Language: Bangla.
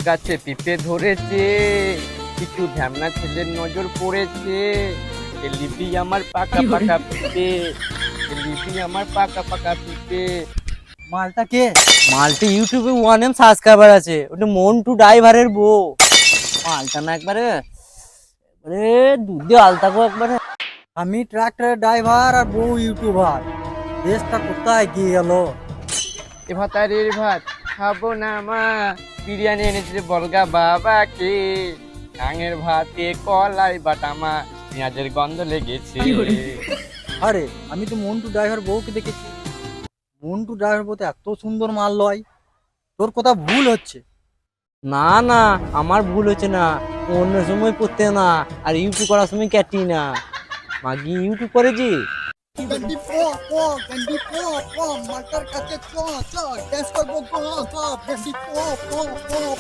গাছে পিঁপড়ে ধরেছে, কিছু ঢ্যামনা ছেলের নজর পড়েছে। এ লিপি আমার পাকা পাকা পিঁপড়ে, এ লিপি আমার পাকা পাকা পিঁপড়ে। মালটা কে? মালটা ইউটিউবে 1M সাবস্ক্রাইবার আছে, ওটা মন্টু ড্রাইভারের বউ। মালটা না একবারে মানে দুধে আলতাকো একবারে। আমি ট্রাক্টরের ড্রাইভার আর বউ ইউটিউবার। দেশটা কোথায় গিয়ে গেল? এ ভাতারের ভাত খাবো না মা, বিরিয়ানি এনেছে বলগা বাবাকে। কাঙের ভাতে কলাই বাটা মা, পেঁয়াজের গন্ধ লেগেছে। আরে আমি তো মন্টু ড্রাইভার বউকে দেখেছি। মন্টু ড্রাইভার বউ তো এত সুন্দর মাল লয়। তোর কথা ভুল হচ্ছে। না না, আমার ভুল হচ্ছে না, অন্য সময় করতে না, আর ইউটিউব করার সময় ক্যাটি না। মাগি ইউটিউব করেছি। গন্ডি পো পো, গন্ডি পো পো, মালটার কাছে চ চ, ড্যান্স করবো গো গো, গন্ডি পো পো পো।